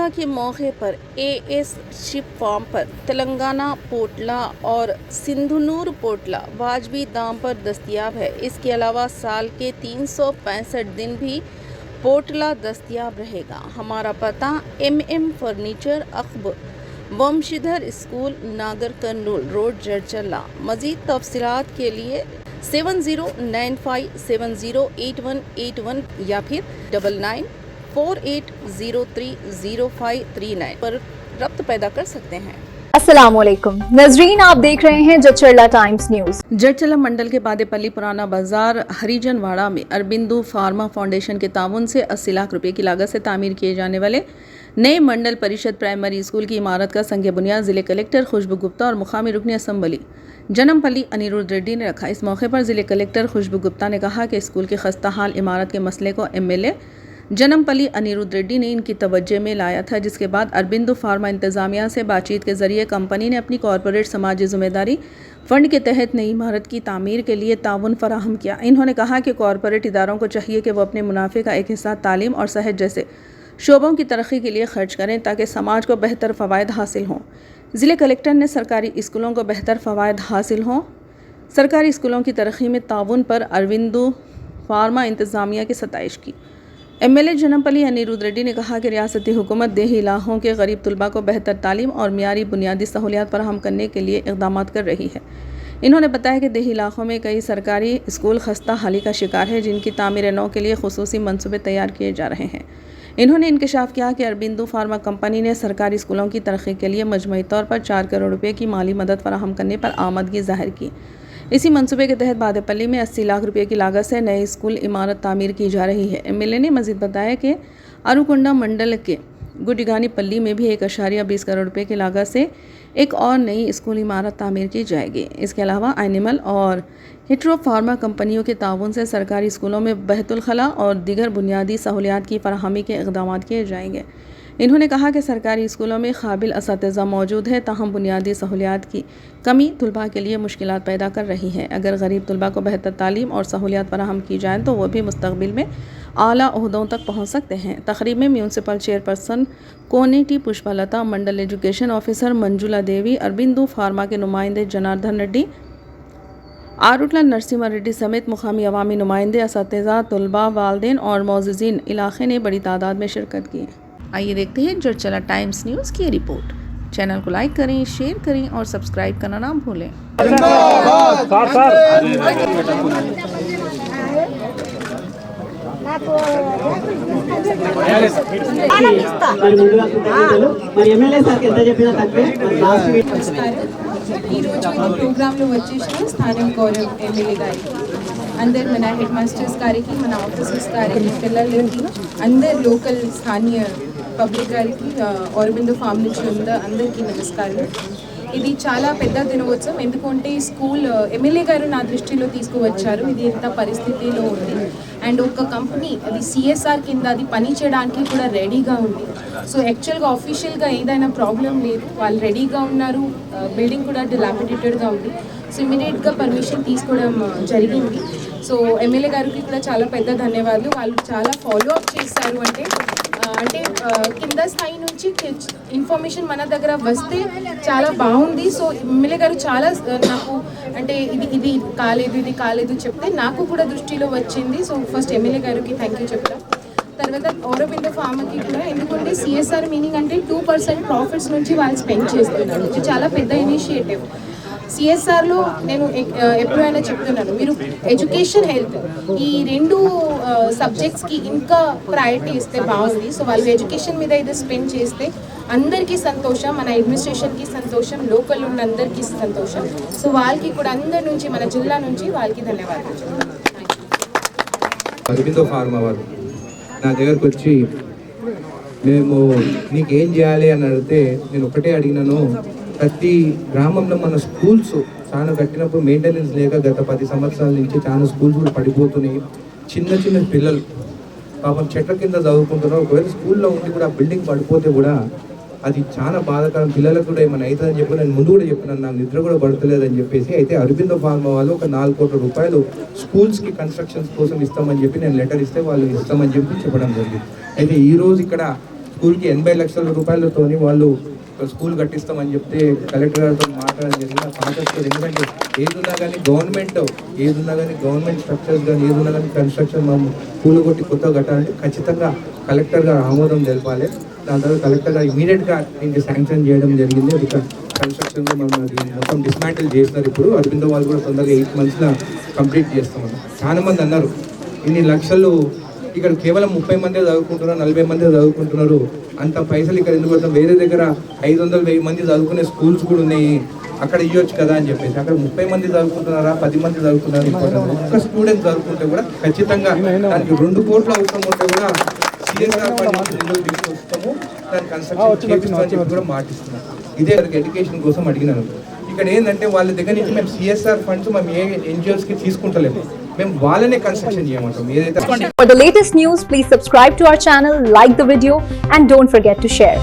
दशहरा के मौके पर एएस शिप फार्म पर तेलंगाना पोटला और सिंधुनूर पोटला वाजबी दाम पर दस्तयाब है। इसके अलावा साल के 365 दिन भी पोटला दस्तयाब रहेगा। हमारा पता MM फर्नीचर अखब वंशीधर स्कूल नागर कर्नूल रोड जड़चला। मज़ीद तफसीलात के लिए 7095708181 या फिर 9948030539 पर रब्त पैदा कर सकते हैं। अस्सलामुअलैकुम नजरीन, आप देख रहे हैं जड़चला टाइम्स न्यूज। जड़चला मंडल के बादेपल्ली पुराना बाजार हरिजनवाड़ा में अरबिंदो फार्मा फाउंडेशन के ताउन से 80 लाख रुपए की लागत से तामीर किए जाने वाले नए मंडल परिषद प्राइमरी स्कूल की इमारत का संग बुनियाद जिले कलेक्टर खुशबू गुप्ता और मुकामी रुकनी असम्बली जनमपल्ली अनिरुद्ध रेड्डी ने रखा। इस मौके पर जिले कलेक्टर खुशबू गुप्ता ने कहा कि स्कूल की खस्ता हाल इमारत के मसले को MLA जनमपल्ली अनिरुद्ध रेड्डी ने इनकी तवज्जो में लाया था, जिसके बाद अरबिंदो फार्मा इंतजामिया से बातचीत के जरिए कंपनी ने अपनी कॉरपोरेट समाजी जिम्मेदारी फंड के तहत नई इमारत की तामीर के लिए ताउन फराहम किया। इन्होंने कहा कि कॉरपोरेट इदारों को चाहिए कि वो अपने मुनाफे का एक हिस्सा तालीम और सेहत जैसे शोबों की तरक्की के लिए खर्च करें ताकि समाज को बेहतर फ़वायद हासिल हों। ज़िले कलेक्टर ने सरकारी स्कूलों को बेहतर फ़वायद हासिल हों, सरकारी स्कूलों की तरक्की में ताउन पर अरबिंदो फार्मा इंतज़ामिया की सताइश की। MLA जनमपल्ली अनिरुद्ध रेड्डी ने कहा कि रियासती हुकूमत देही इलाकों के गरीब तलबा को बेहतर तालीम और मियारी बुनियादी सहूलियात फराहम करने के लिए इक़दाम कर रही है। इन्होंने बताया कि देही इलाकों में कई सरकारी स्कूल खस्ता हाली का शिकार है, जिनकी तामीर नौ के लिए खुसूसी मनसूबे तैयार किए जा रहे हैं। इन्होंने इंकशाफ किया कि अरबिंदो फार्मा कंपनी ने सरकारी स्कूलों की तरक्की के लिए मजमूई तौर पर 4 करोड़ रुपए की माली मदद फराहम करने पर आमदगी जाहिर की। इसी मंसूबे के तहत बादेपल्ली में 80 लाख रुपए की लागत से नई स्कूल इमारत तामीर की जा रही है। MLA ने मजीद बताया कि अरुकुंडा मंडल के गुडिगानी पल्ली में भी 1.20 करोड़ रुपए की लागत से एक और नई स्कूल इमारत तामीर की जाएगी। इसके अलावा एनिमल और हिट्रो फार्मा कंपनियों के ताउन से सरकारी स्कूलों में बहतुल खला और दीगर बुनियादी सहूलियात की फराहमी के इक़दाम किए जाएंगे। इन्होंने कहा कि सरकारी स्कूलों में काबिल असातिज़ा मौजूद है, ताहम बुनियादी सहूलियात की कमी तलबा के लिए मुश्किलात पैदा कर रही है। अगर गरीब तलबा को बेहतर तालीम और सहूलियात फराहम की जाएँ तो वह भी मुस्तक़बिल में आला ओहदों तक पहुँच सकते हैं। तकरीब में म्यूनसिपल चेयरपर्सन कोनेटी पुष्पलता, मंडल एजुकेशन ऑफिसर मंजुला देवी, अरबिंदो फार्मा के नुमाइंदे जनार्दन रेड्डी, आरुटला नरसिम्हा रेड्डी समेत मुकामी अवामी नुमाइंदे, असातिज़ा, तलबा, वालदेन और मोअज़्ज़िज़ीन इलाके ने बड़ी तादाद में शिरकत की। आइए देखते हैं जड़चला टाइम्स न्यूज़ की रिपोर्ट। चैनल को लाइक करें, शेयर करें और सब्सक्राइब करना ना भूलें। ఈరోజు ఈ ప్రోగ్రాంలో వచ్చేసిన స్థానిక గౌరవ MLA గారికి, అందరు మన హెడ్ మాస్టర్స్ గారికి, మన ఆఫీసర్స్ గారికి, పిల్లలకి, అందరు లోకల్ స్థానియ పబ్లిక్ గారికి, అరబిందో ఫార్మ్ నుంచి ఉన్న అందరికీ నమస్కారం। ఇది చాలా పెద్ద దినోత్సవం, ఎందుకంటే స్కూల్ MLA గారు నా దృష్టిలో తీసుకువచ్చారు। ఇది ఎంత పరిస్థితిలో ఉంది అండ్ ఒక కంపెనీ అది CSR కింద అది పని చేయడానికి కూడా రెడీగా ఉంది। సో యాక్చువల్గా ఆఫీషియల్గా ఏదైనా ప్రాబ్లం లేదు, వాళ్ళు రెడీగా ఉన్నారు, బిల్డింగ్ కూడా డిలాపిడేటెడ్గా ఉంది। సో ఇమీడియట్గా పర్మిషన్ తీసుకోవడం జరిగింది। సో MLA గారికి కూడా చాలా పెద్ద ధన్యవాదాలు, వాళ్ళు చాలా ఫాలో అప్ చేశారు। అంటే కింద స్థాయి నుంచి ఇన్ఫర్మేషన్ మన దగ్గర వస్తే చాలా బాగుంది। సో MLA గారు చాలా నాకు అంటే ఇది కాలేదు చెప్తే నాకు కూడా దృష్టిలో వచ్చింది। సో ఫస్ట్ MLA గారికి థ్యాంక్ యూ చెప్తాం। తర్వాత అరబిందో ఫార్మాకి కూడా, ఎందుకంటే CSR మీనింగ్ అంటే 2% ప్రాఫిట్స్ నుంచి వాళ్ళు స్పెండ్ చేస్తున్నారు। ఇది చాలా పెద్ద ఇనిషియేటివ్। CSRలో నేను ఎప్పుడైనా చెప్తున్నాను, మీరు ఎడ్యుకేషన్, హెల్త్ ఈ రెండు సబ్జెక్ట్స్కి ఇంకా ప్రయారిటీ ఇస్తే బాగుంది। సో వాళ్ళు ఎడ్యుకేషన్ మీద ఇది స్పెండ్ చేస్తే అందరికీ సంతోషం, మన అడ్మినిస్ట్రేషన్కి సంతోషం, లోకల్ ఉన్న అందరికీ సంతోషం। సో వాళ్ళకి కూడా అందరి నుంచి, మన జిల్లా నుంచి వాళ్ళకి ధన్యవాదాలు। అరబిందో ఫార్మా వారు నా దగ్గరకు వచ్చి మేము నీకేం చేయాలి అని అడిగితే నేను ఒకటే అడిగినాను, ప్రతి గ్రామంలో మన స్కూల్స్ చాలా కట్టినప్పుడు మెయింటెనెన్స్ లేక గత 10 సంవత్సరాల నుంచి చాలా స్కూల్స్ కూడా పడిపోతున్నాయి। చిన్న పిల్లలు పాపం చెట్ల కింద చదువుకుంటున్నారు, ఒకవేళ స్కూల్లో ఉండి కూడా బిల్డింగ్ పడిపోతే కూడా అది చాలా బాధాకరం, పిల్లలకు కూడా ఏమైనా అవుతుందని చెప్పి నేను ముందు కూడా చెప్పినాను, నాకు నిద్ర కూడా పడతలేదని చెప్పేసి। అయితే అరబిందో ఫార్మా వాళ్ళు ఒక 4 కోట్ల రూపాయలు స్కూల్స్కి కన్స్ట్రక్షన్స్ కోసం ఇస్తామని చెప్పి నేను లెటర్ ఇస్తే వాళ్ళు ఇస్తామని చెప్పి చెప్పడం జరిగింది। అయితే ఈరోజు ఇక్కడ స్కూల్కి 80 లక్షల రూపాయలతోని వాళ్ళు స్కూల్ కట్టిస్తామని చెప్తే కలెక్టర్ గారితో మాట్లాడడం జరిగింది. కాంట్రాక్టర్ ఎందుకంటే ఏదున్నా కానీ గవర్నమెంట్ స్ట్రక్చర్స్ కానీ ఏదున్నా కానీ కన్స్ట్రక్షన్ మనం పూలు కొట్టి కొత్తగా కట్టాలంటే ఖచ్చితంగా కలెక్టర్ గారు ఆమోదం తెలపాలి. దాని తర్వాత కలెక్టర్ గారు ఇమీడియట్గా దీనికి శాంక్షన్ చేయడం జరిగింది. అది కన్స్ట్రక్షన్ మనం అది మొత్తం డిస్మాంటిల్ చేస్తున్నారు. ఇప్పుడు అరవిందో వాళ్ళు కూడా తొందరగా 8 monthsలో కంప్లీట్ చేస్తామని. చాలా మంది అన్నారు ఇన్ని లక్షలు ఇక్కడ కేవలం 30 మందే చదువుకుంటున్నారు, 40 మందే చదువుకుంటున్నారు, అంత పైసలు ఇక్కడ ఎందుకు పడతాం, వేరే దగ్గర 500-1000 మంది చదువుకునే స్కూల్స్ కూడా ఉన్నాయి, అక్కడ ఇవ్వచ్చు కదా అని చెప్పేసి. అక్కడ 30 మంది చదువుకుంటున్నారా, 10 మంది చదువుకున్నారా, ఒక్క స్టూడెంట్ చదువుకుంటే కూడా ఖచ్చితంగా దానికి 2 కోట్ల అవసరం ఉంటే కూడా సిఎస్ఆర్ నిధులు తీసుకొస్తాము, దాని కన్స్ట్రక్షన్ చేపిస్తామని చెప్పి కూడా మాటిస్తున్నాం. ఇదే ఎడ్యుకేషన్ కోసం అడిగినాను. ఇక్కడ ఏంటంటే వాళ్ళ దగ్గర నుంచి మేము సిఎస్ఆర్ ఫండ్స్ మేము ఏ ఎన్జిఓస్కి తీసుకుంటలేము, మేము వాళ్ళనే కన్స్ట్రక్షన్ చేయమంటాం. ఏదైతే For the latest news, please subscribe to our channel, like the video, and don't forget to share.